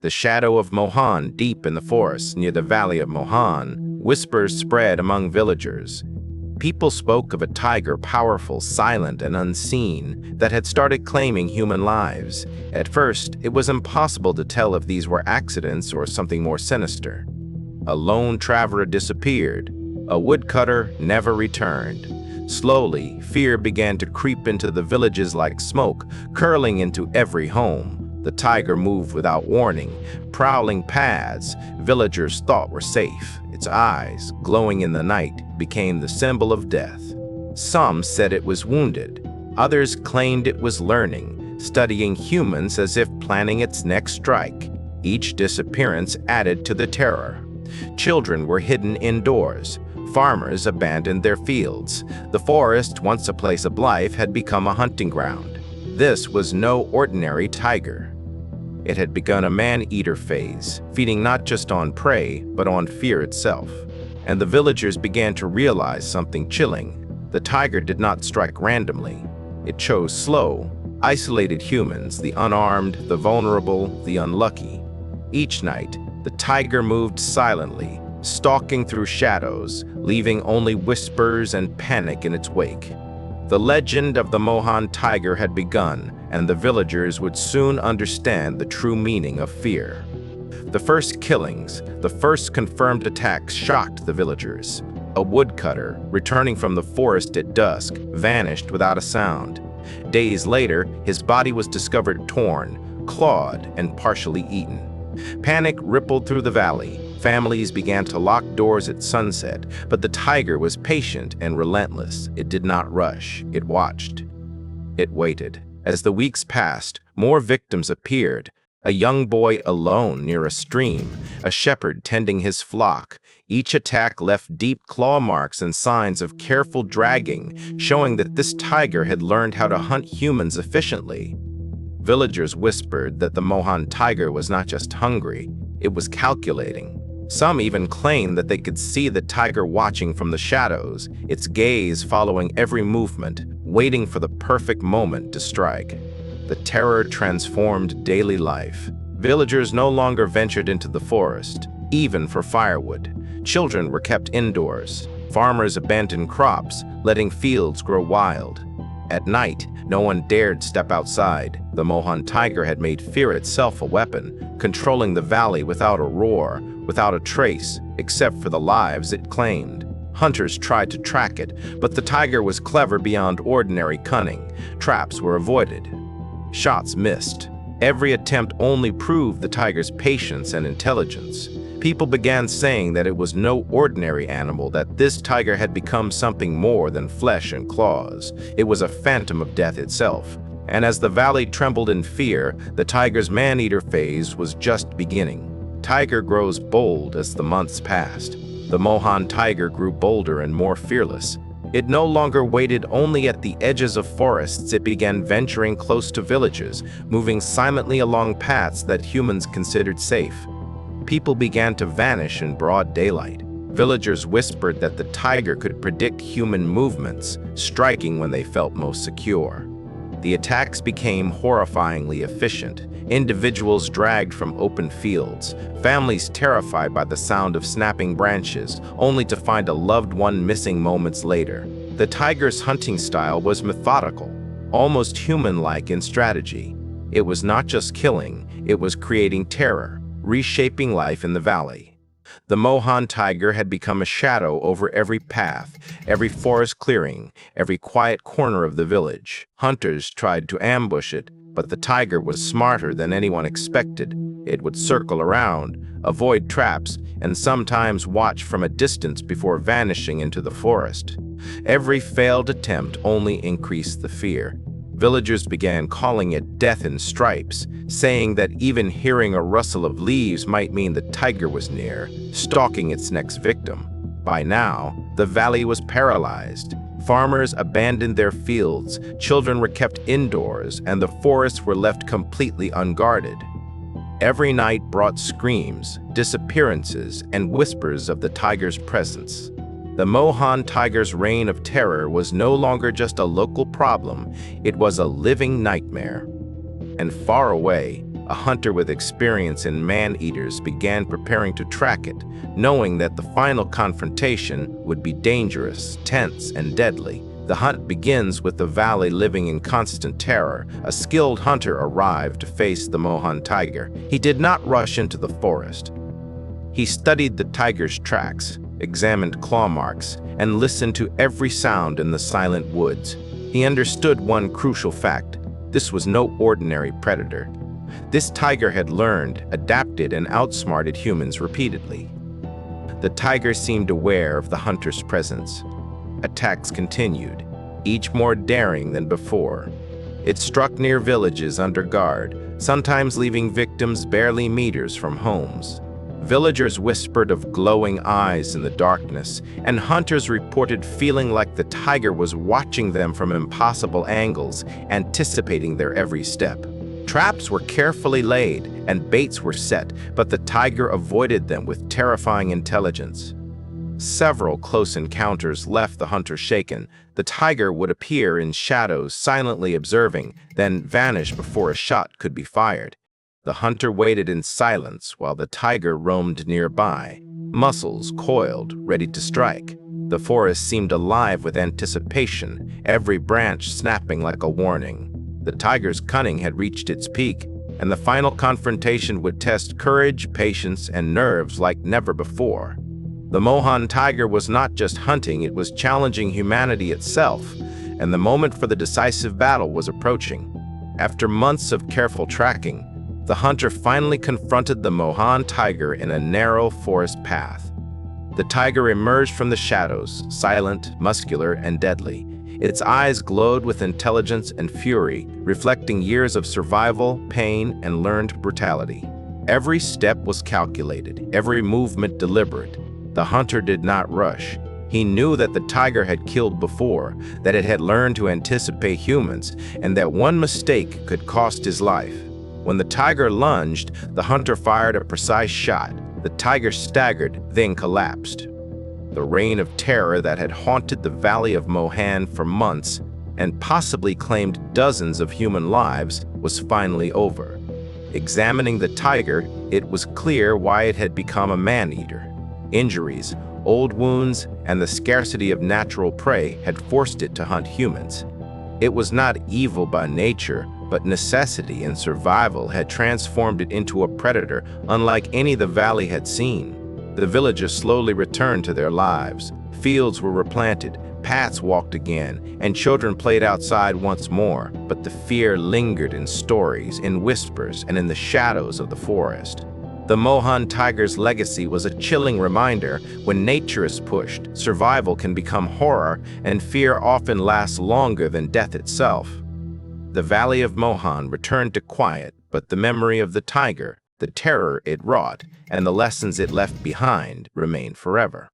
The shadow of Mohan deep in the forest near the valley of Mohan, whispers spread among villagers. People spoke of a tiger powerful, silent, and unseen that had started claiming human lives. At first, it was impossible to tell if these were accidents or something more sinister. A lone traveler disappeared. A woodcutter never returned. Slowly, fear began to creep into the villages like smoke, curling into every home. The tiger moved without warning, prowling paths villagers thought were safe. Its eyes, glowing in the night, became the symbol of death. Some said it was wounded. Others claimed it was learning, studying humans as if planning its next strike. Each disappearance added to the terror. Children were hidden indoors. Farmers abandoned their fields. The forest, once a place of life, had become a hunting ground. This was no ordinary tiger. It had begun a man-eater phase, feeding not just on prey, but on fear itself. And the villagers began to realize something chilling. The tiger did not strike randomly. It chose slow, isolated humans, the unarmed, the vulnerable, the unlucky. Each night, the tiger moved silently, stalking through shadows, leaving only whispers and panic in its wake. The legend of the Mohan Tiger had begun, and the villagers would soon understand the true meaning of fear. The first killings, the first confirmed attacks shocked the villagers. A woodcutter, returning from the forest at dusk, vanished without a sound. Days later, his body was discovered torn, clawed, and partially eaten. Panic rippled through the valley. Families began to lock doors at sunset, but the tiger was patient and relentless. It did not rush. It watched. It waited. As the weeks passed, more victims appeared. A young boy alone near a stream, a shepherd tending his flock. Each attack left deep claw marks and signs of careful dragging, showing that this tiger had learned how to hunt humans efficiently. Villagers whispered that the Mohan Tiger was not just hungry, it was calculating. Some even claimed that they could see the tiger watching from the shadows, its gaze following every movement, waiting for the perfect moment to strike. The terror transformed daily life. Villagers no longer ventured into the forest, even for firewood. Children were kept indoors. Farmers abandoned crops, letting fields grow wild. At night, no one dared step outside. The Mohan Tiger had made fear itself a weapon, controlling the valley without a roar, without a trace, except for the lives it claimed. Hunters tried to track it, but the tiger was clever beyond ordinary cunning. Traps were avoided. Shots missed. Every attempt only proved the tiger's patience and intelligence. People began saying that it was no ordinary animal, that this tiger had become something more than flesh and claws. It was a phantom of death itself. And as the valley trembled in fear, the tiger's man-eater phase was just beginning. Tiger grows bold as the months passed. The Mohan Tiger grew bolder and more fearless. It no longer waited only at the edges of forests. It began venturing close to villages, moving silently along paths that humans considered safe. People began to vanish in broad daylight. Villagers whispered that the tiger could predict human movements, striking when they felt most secure. The attacks became horrifyingly efficient. Individuals dragged from open fields, families terrified by the sound of snapping branches, only to find a loved one missing moments later. The tiger's hunting style was methodical, almost human-like in strategy. It was not just killing, it was creating terror, reshaping life in the valley. The Mohan Tiger had become a shadow over every path, every forest clearing, every quiet corner of the village. Hunters tried to ambush it, but the tiger was smarter than anyone expected. It would circle around, avoid traps, and sometimes watch from a distance before vanishing into the forest. Every failed attempt only increased the fear. Villagers began calling it death in stripes, saying that even hearing a rustle of leaves might mean the tiger was near, stalking its next victim. By now, the valley was paralyzed. Farmers abandoned their fields, children were kept indoors, and the forests were left completely unguarded. Every night brought screams, disappearances, and whispers of the tiger's presence. The Mohan Tiger's reign of terror was no longer just a local problem, it was a living nightmare. And far away, a hunter with experience in man-eaters began preparing to track it, knowing that the final confrontation would be dangerous, tense, and deadly. The hunt begins with the valley living in constant terror. A skilled hunter arrived to face the Mohan tiger. He did not rush into the forest. He studied the tiger's tracks, examined claw marks, and listened to every sound in the silent woods. He understood one crucial fact: this was no ordinary predator. This tiger had learned, adapted, and outsmarted humans repeatedly. The tiger seemed aware of the hunter's presence. Attacks continued, each more daring than before. It struck near villages under guard, sometimes leaving victims barely meters from homes. Villagers whispered of glowing eyes in the darkness, and hunters reported feeling like the tiger was watching them from impossible angles, anticipating their every step. Traps were carefully laid and baits were set, but the tiger avoided them with terrifying intelligence. Several close encounters left the hunter shaken. The tiger would appear in shadows, silently observing, then vanish before a shot could be fired. The hunter waited in silence while the tiger roamed nearby, muscles coiled, ready to strike. The forest seemed alive with anticipation, every branch snapping like a warning. The tiger's cunning had reached its peak, and the final confrontation would test courage, patience, and nerves like never before. The Mohan tiger was not just hunting, it was challenging humanity itself, and the moment for the decisive battle was approaching. After months of careful tracking, the hunter finally confronted the Mohan tiger in a narrow forest path. The tiger emerged from the shadows, silent, muscular, and deadly. Its eyes glowed with intelligence and fury, reflecting years of survival, pain, and learned brutality. Every step was calculated, every movement deliberate. The hunter did not rush. He knew that the tiger had killed before, that it had learned to anticipate humans, and that one mistake could cost his life. When the tiger lunged, the hunter fired a precise shot. The tiger staggered, then collapsed. The reign of terror that had haunted the valley of Mohan for months and possibly claimed dozens of human lives was finally over. Examining the tiger, it was clear why it had become a man-eater. Injuries, old wounds, and the scarcity of natural prey had forced it to hunt humans. It was not evil by nature, but necessity and survival had transformed it into a predator unlike any the valley had seen. The villagers slowly returned to their lives. Fields were replanted, paths walked again, and children played outside once more, but the fear lingered in stories, in whispers, and in the shadows of the forest. The Mohan tiger's legacy was a chilling reminder: when nature is pushed, survival can become horror, and fear often lasts longer than death itself. The valley of Mohan returned to quiet, but the memory of the tiger, the terror it wrought, and the lessons it left behind remained forever.